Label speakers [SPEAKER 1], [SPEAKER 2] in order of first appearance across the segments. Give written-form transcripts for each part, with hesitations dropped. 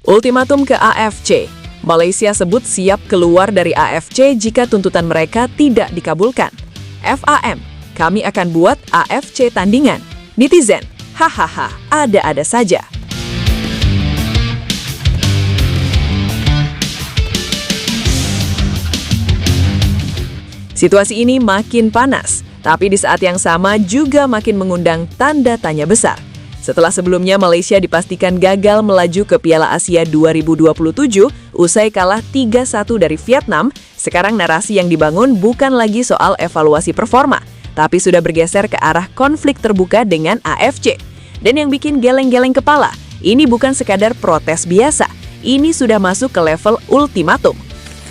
[SPEAKER 1] Ultimatum ke AFC. Malaysia sebut siap keluar dari AFC jika tuntutan mereka tidak dikabulkan. FAM, kami akan buat AFC tandingan. Netizen, hahaha, ada-ada saja. Situasi ini makin panas, tapi di saat yang sama juga makin mengundang tanda tanya besar. Setelah sebelumnya Malaysia dipastikan gagal melaju ke Piala Asia 2027 usai kalah 3-1 dari Vietnam, sekarang narasi yang dibangun bukan lagi soal evaluasi performa, tapi sudah bergeser ke arah konflik terbuka dengan AFC. Dan yang bikin geleng-geleng kepala, ini bukan sekadar protes biasa, ini sudah masuk ke level ultimatum.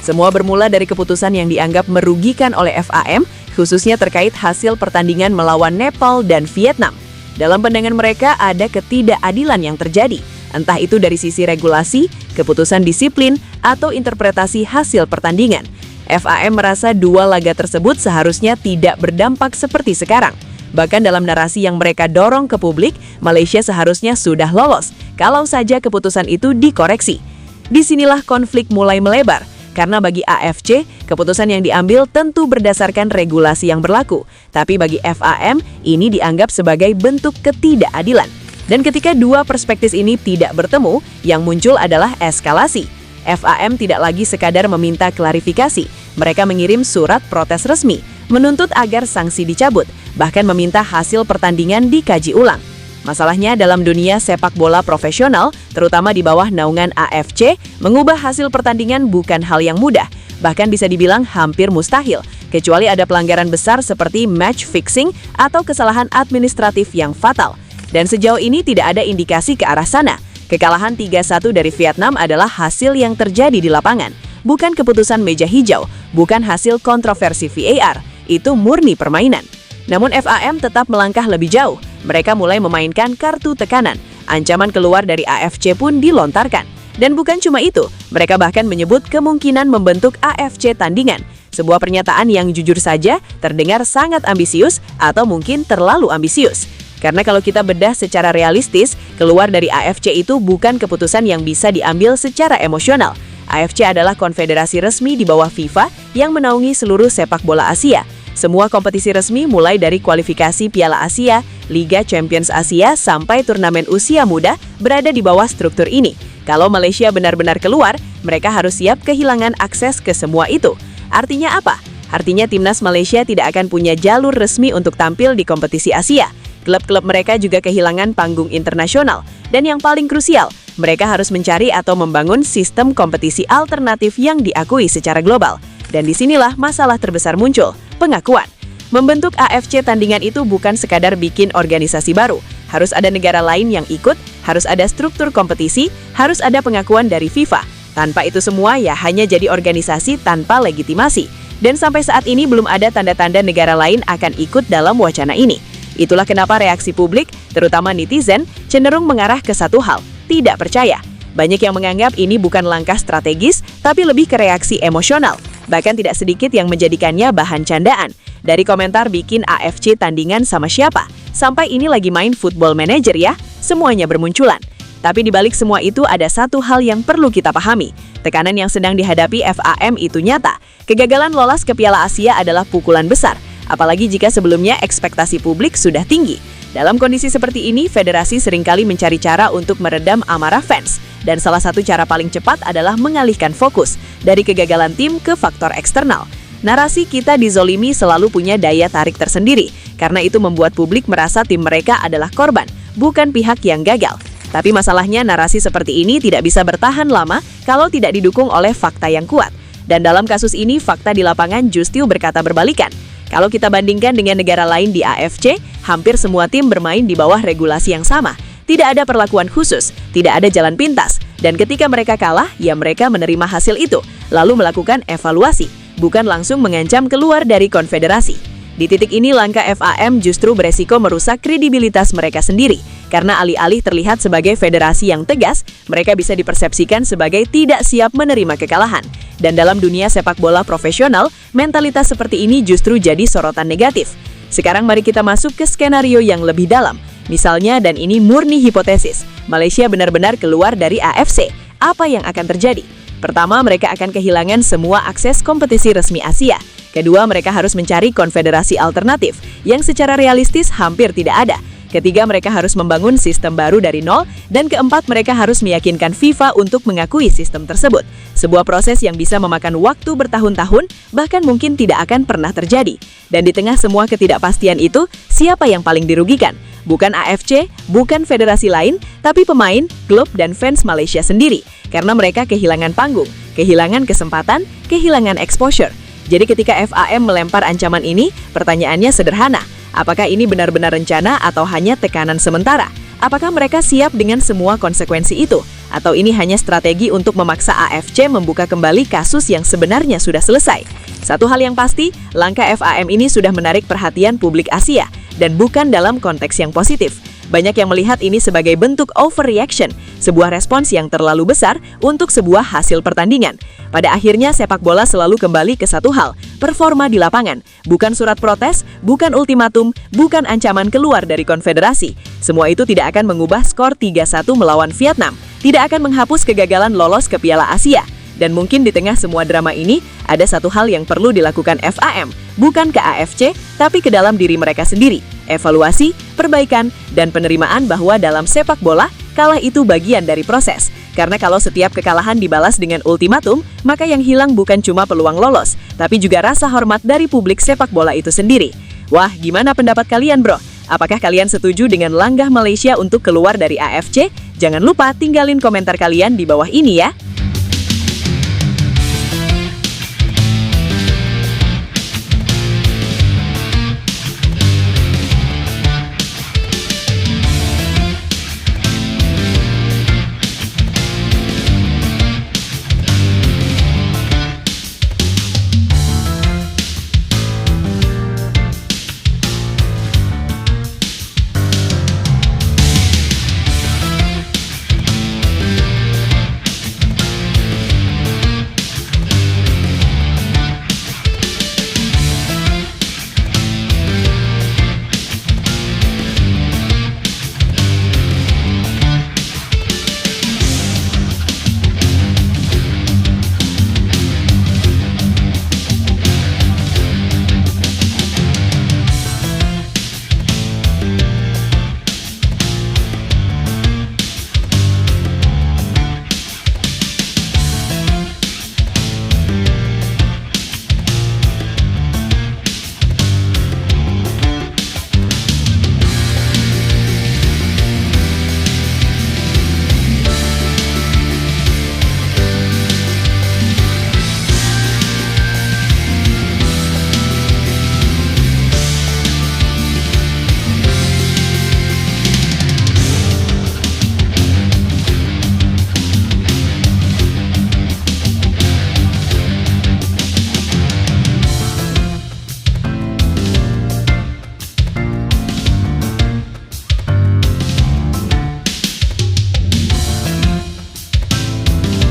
[SPEAKER 1] Semua bermula dari keputusan yang dianggap merugikan oleh FAM, khususnya terkait hasil pertandingan melawan Nepal dan Vietnam. Dalam pandangan mereka ada ketidakadilan yang terjadi, entah itu dari sisi regulasi, keputusan disiplin, atau interpretasi hasil pertandingan. FAM merasa dua laga tersebut seharusnya tidak berdampak seperti sekarang. Bahkan dalam narasi yang mereka dorong ke publik, Malaysia seharusnya sudah lolos, kalau saja keputusan itu dikoreksi. Disinilah konflik mulai melebar. Karena bagi AFC, keputusan yang diambil tentu berdasarkan regulasi yang berlaku. Tapi bagi FAM, ini dianggap sebagai bentuk ketidakadilan. Dan ketika dua perspektif ini tidak bertemu, yang muncul adalah eskalasi. FAM tidak lagi sekadar meminta klarifikasi. Mereka mengirim surat protes resmi, menuntut agar sanksi dicabut, bahkan meminta hasil pertandingan dikaji ulang. Masalahnya dalam dunia sepak bola profesional, terutama di bawah naungan AFC, mengubah hasil pertandingan bukan hal yang mudah, bahkan bisa dibilang hampir mustahil, kecuali ada pelanggaran besar seperti match fixing atau kesalahan administratif yang fatal. Dan sejauh ini tidak ada indikasi ke arah sana. Kekalahan 3-1 dari Vietnam adalah hasil yang terjadi di lapangan, bukan keputusan meja hijau, bukan hasil kontroversi VAR, itu murni permainan. Namun FAM tetap melangkah lebih jauh. Mereka mulai memainkan kartu tekanan. Ancaman keluar dari AFC pun dilontarkan. Dan bukan cuma itu, mereka bahkan menyebut kemungkinan membentuk AFC tandingan. Sebuah pernyataan yang jujur saja terdengar sangat ambisius atau mungkin terlalu ambisius. Karena kalau kita bedah secara realistis, keluar dari AFC itu bukan keputusan yang bisa diambil secara emosional. AFC adalah konfederasi resmi di bawah FIFA yang menaungi seluruh sepak bola Asia. Semua kompetisi resmi mulai dari kualifikasi Piala Asia, Liga Champions Asia, sampai turnamen usia muda berada di bawah struktur ini. Kalau Malaysia benar-benar keluar, mereka harus siap kehilangan akses ke semua itu. Artinya apa? Artinya timnas Malaysia tidak akan punya jalur resmi untuk tampil di kompetisi Asia. Klub-klub mereka juga kehilangan panggung internasional. Dan yang paling krusial, mereka harus mencari atau membangun sistem kompetisi alternatif yang diakui secara global. Dan disinilah masalah terbesar muncul, pengakuan. Membentuk AFC tandingan itu bukan sekadar bikin organisasi baru. Harus ada negara lain yang ikut, harus ada struktur kompetisi, harus ada pengakuan dari FIFA. Tanpa itu semua ya hanya jadi organisasi tanpa legitimasi. Dan sampai saat ini belum ada tanda-tanda negara lain akan ikut dalam wacana ini. Itulah kenapa reaksi publik, terutama netizen, cenderung mengarah ke satu hal, tidak percaya. Banyak yang menganggap ini bukan langkah strategis, tapi lebih ke reaksi emosional. Bahkan tidak sedikit yang menjadikannya bahan candaan. Dari komentar bikin AFC tandingan sama siapa, sampai ini lagi main Football Manager ya, semuanya bermunculan. Tapi di balik semua itu ada satu hal yang perlu kita pahami. Tekanan yang sedang dihadapi FAM itu nyata. Kegagalan lolos ke Piala Asia adalah pukulan besar, apalagi jika sebelumnya ekspektasi publik sudah tinggi. Dalam kondisi seperti ini, federasi seringkali mencari cara untuk meredam amarah fans. Dan salah satu cara paling cepat adalah mengalihkan fokus dari kegagalan tim ke faktor eksternal. Narasi kita dizolimi selalu punya daya tarik tersendiri, karena itu membuat publik merasa tim mereka adalah korban, bukan pihak yang gagal. Tapi masalahnya narasi seperti ini tidak bisa bertahan lama kalau tidak didukung oleh fakta yang kuat. Dan dalam kasus ini, fakta di lapangan justru berkata berbalikan. Kalau kita bandingkan dengan negara lain di AFC, hampir semua tim bermain di bawah regulasi yang sama. Tidak ada perlakuan khusus, tidak ada jalan pintas. Dan ketika mereka kalah, ya mereka menerima hasil itu, lalu melakukan evaluasi, bukan langsung mengancam keluar dari konfederasi. Di titik ini, langkah FAM justru beresiko merusak kredibilitas mereka sendiri. Karena alih-alih terlihat sebagai federasi yang tegas, mereka bisa dipersepsikan sebagai tidak siap menerima kekalahan. Dan dalam dunia sepak bola profesional, mentalitas seperti ini justru jadi sorotan negatif. Sekarang mari kita masuk ke skenario yang lebih dalam. Misalnya, dan ini murni hipotesis, Malaysia benar-benar keluar dari AFC. apa yang akan terjadi? Pertama, mereka akan kehilangan semua akses kompetisi resmi Asia. Kedua, mereka harus mencari konfederasi alternatif yang secara realistis hampir tidak ada. Ketiga, mereka harus membangun sistem baru dari nol. Dan keempat, mereka harus meyakinkan FIFA untuk mengakui sistem tersebut. Sebuah proses yang bisa memakan waktu bertahun-tahun, bahkan mungkin tidak akan pernah terjadi. Dan di tengah semua ketidakpastian itu, siapa yang paling dirugikan? Bukan AFC, bukan federasi lain, tapi pemain, klub, dan fans Malaysia sendiri. Karena mereka kehilangan panggung, kehilangan kesempatan, kehilangan exposure. Jadi ketika FAM melempar ancaman ini, pertanyaannya sederhana. Apakah ini benar-benar rencana atau hanya tekanan sementara? Apakah mereka siap dengan semua konsekuensi itu? Atau ini hanya strategi untuk memaksa AFC membuka kembali kasus yang sebenarnya sudah selesai? Satu hal yang pasti, langkah FAM ini sudah menarik perhatian publik Asia, dan bukan dalam konteks yang positif. Banyak yang melihat ini sebagai bentuk overreaction, sebuah respons yang terlalu besar untuk sebuah hasil pertandingan. Pada akhirnya, sepak bola selalu kembali ke satu hal, performa di lapangan. Bukan surat protes, bukan ultimatum, bukan ancaman keluar dari konfederasi. Semua itu tidak akan mengubah skor 3-1 melawan Vietnam, tidak akan menghapus kegagalan lolos ke Piala Asia. Dan mungkin di tengah semua drama ini, ada satu hal yang perlu dilakukan FAM, bukan ke AFC, tapi ke dalam diri mereka sendiri. Evaluasi, perbaikan, dan penerimaan bahwa dalam sepak bola, kalah itu bagian dari proses. Karena kalau setiap kekalahan dibalas dengan ultimatum, maka yang hilang bukan cuma peluang lolos, tapi juga rasa hormat dari publik sepak bola itu sendiri. Wah, gimana pendapat kalian, bro? Apakah kalian setuju dengan langkah Malaysia untuk keluar dari AFC? Jangan lupa tinggalin komentar kalian di bawah ini ya.